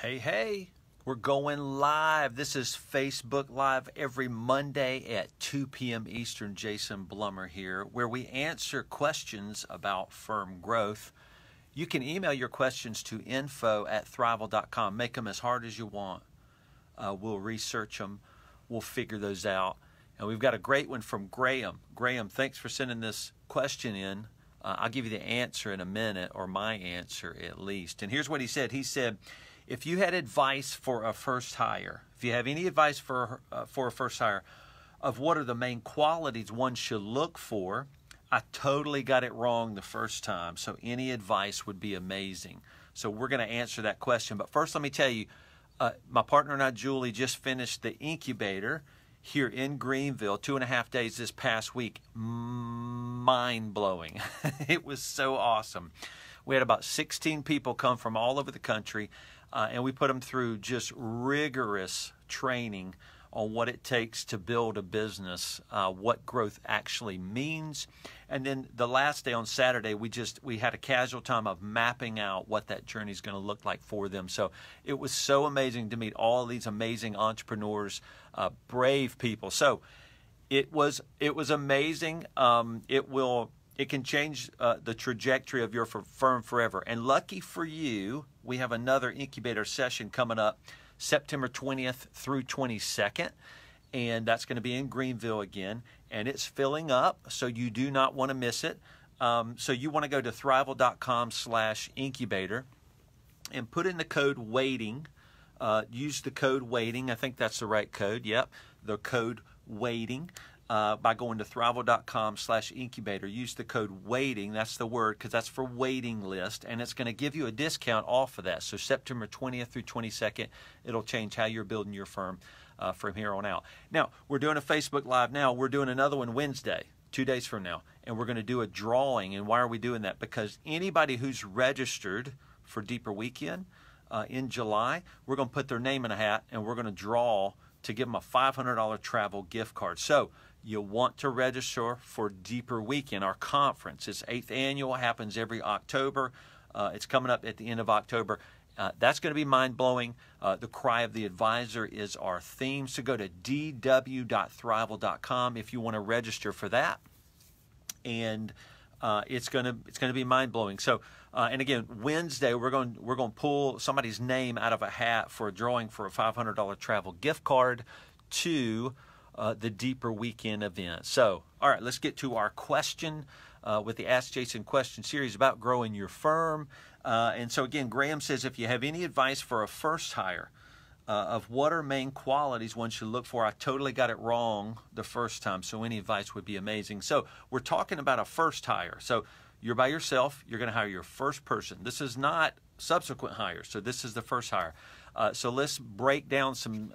Hey, hey, we're going live. This is Facebook Live every Monday at 2 p.m. Eastern. Jason Blumer here, where we answer questions about firm growth. You can email your questions to info@thriveal.com. Make them as hard as you want. We'll research them. We'll figure those out. And we've got a great one from Graham. Graham, thanks for sending this question in. I'll give you the answer in a minute, or my answer at least. And here's what he said. He said, if you had advice for a first hire, if you have any advice for a first hire of what are the main qualities one should look for, I totally got it wrong the first time. So any advice would be amazing. So we're going to answer that question. But first, let me tell you, my partner and I, Julie, just finished the incubator here in Greenville, 2.5 days this past week. Mind-blowing. It was so awesome. We had about 16 people come from all over the country, and we put them through just rigorous training on what it takes to build a business, what growth actually means. And then the last day on Saturday, we had a casual time of mapping out what that journey is going to look like for them. So it was so amazing to meet all of these amazing entrepreneurs, brave people. So it was amazing. It can change the trajectory of your firm forever. And lucky for you, we have another incubator session coming up September 20th through 22nd. And that's going to be in Greenville again. And it's filling up, so you do not want to miss it. So you want to go to thriveal.com/incubator and put in the code WAITING. Use the code WAITING. I think that's the right code. Yep, the code WAITING. By going to thriveal.com/incubator. Use the code WAITING, that's the word, because that's for waiting list, and it's going to give you a discount off of that. So September 20th through 22nd, it'll change how you're building your firm from here on out. Now, we're doing a Facebook Live now. We're doing another one Wednesday, 2 days from now, and we're going to do a drawing. And why are we doing that? Because anybody who's registered for Deeper Weekend in July, we're going to put their name in a hat, and we're going to draw to give them a $500 travel gift card. So you'll want to register for Deeper Weekend, our conference. It's 8th annual, happens every October. It's coming up at the end of October. That's going to be mind-blowing. The Cry of the Advisor is our theme. So go to dw.thriveal.com if you want to register for that. And it's going to be mind-blowing. So, and again, Wednesday we're going to pull somebody's name out of a hat for a drawing for a $500 travel gift card to the Deeper Weekend event. So, all right, let's get to our question with the Ask Jason question series about growing your firm. And so again, Graham says, if you have any advice for a first hire of what are main qualities one should look for, I totally got it wrong the first time, so any advice would be amazing. So we're talking about a first hire. So you're by yourself, you're going to hire your first person. This is not subsequent hires, so this is the first hire. So let's break down some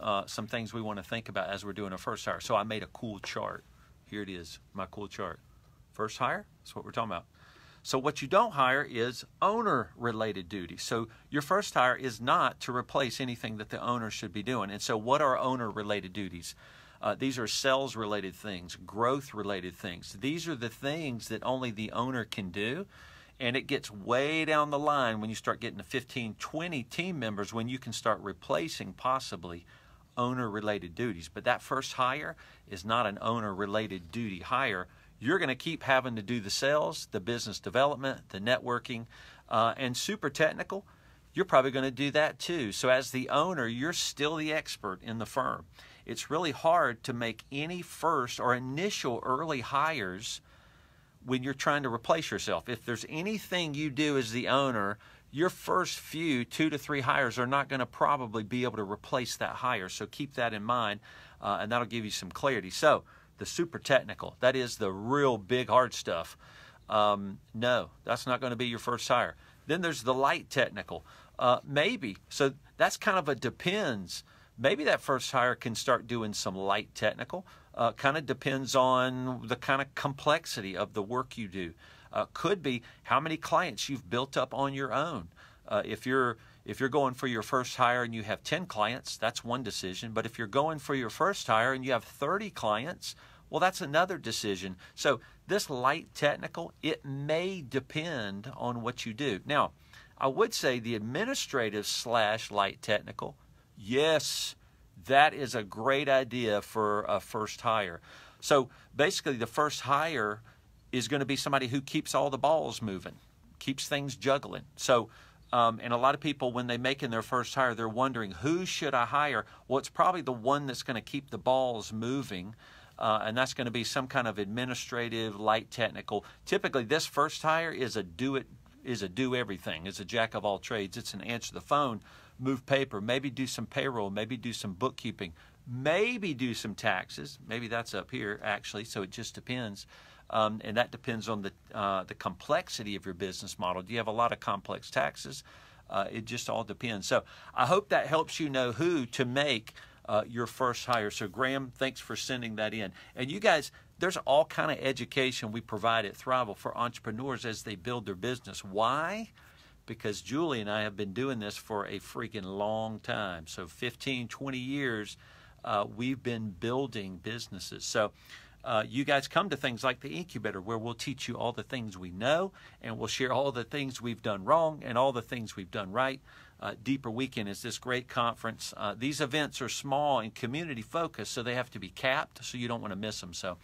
things we want to think about as we're doing a first hire. So I made a cool chart. Here it is, my cool chart. First hire, that's what we're talking about. So what you don't hire is owner-related duties. So your first hire is not to replace anything that the owner should be doing. And so what are owner-related duties? These are sales-related things, growth-related things. These are the things that only the owner can do. And it gets way down the line when you start getting to 15, 20 team members when you can start replacing possibly owner-related duties. But that first hire is not an owner-related duty hire. You're going to keep having to do the sales, the business development, the networking, and super technical. You're probably going to do that too. So as the owner, you're still the expert in the firm. It's really hard to make any first or initial early hires when you're trying to replace yourself. If there's anything you do as the owner, your first few 2 to 3 hires are not going to probably be able to replace that hire. So keep that in mind, and that'll give you some clarity. So the super technical, that is the real big hard stuff. No, that's not going to be your first hire. Then there's the light technical. Maybe. So that's kind of a depends. Maybe that first hire can start doing some light technical. Kind of depends on the kind of complexity of the work you do. Could be how many clients you've built up on your own. If you're going for your first hire and you have 10 clients, that's one decision. But if you're going for your first hire and you have 30 clients, well, that's another decision. So this light technical, it may depend on what you do. Now, I would say the administrative / light technical, yes, that is a great idea for a first hire. So basically the first hire is going to be somebody who keeps all the balls moving, keeps things juggling. So, and a lot of people, when they make in their first hire, they're wondering, who should I hire? Well, it's probably the one that's going to keep the balls moving, and that's going to be some kind of administrative, light technical. Typically, this first hire is a do everything. It's a jack of all trades. It's an answer the phone, move paper, maybe do some payroll, maybe do some bookkeeping, maybe do some taxes. Maybe that's up here, actually, so it just depends. And that depends on the complexity of your business model. Do you have a lot of complex taxes? It just all depends. So I hope that helps you know who to make your first hire. So Graham, thanks for sending that in. And you guys, there's all kind of education we provide at Thriveal for entrepreneurs as they build their business. Why? Because Julie and I have been doing this for a freaking long time. So 15, 20 years, we've been building businesses. So you guys come to things like the incubator, where we'll teach you all the things we know, and we'll share all the things we've done wrong and all the things we've done right. Deeper Weekend is this great conference. These events are small and community focused, so they have to be capped, so you don't want to miss them. So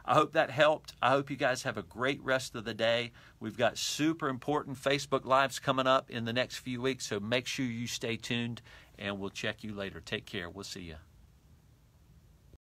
I hope that helped. I hope you guys have a great rest of the day. We've got super important Facebook Lives coming up in the next few weeks, so make sure you stay tuned, and we'll check you later. Take care. We'll see you.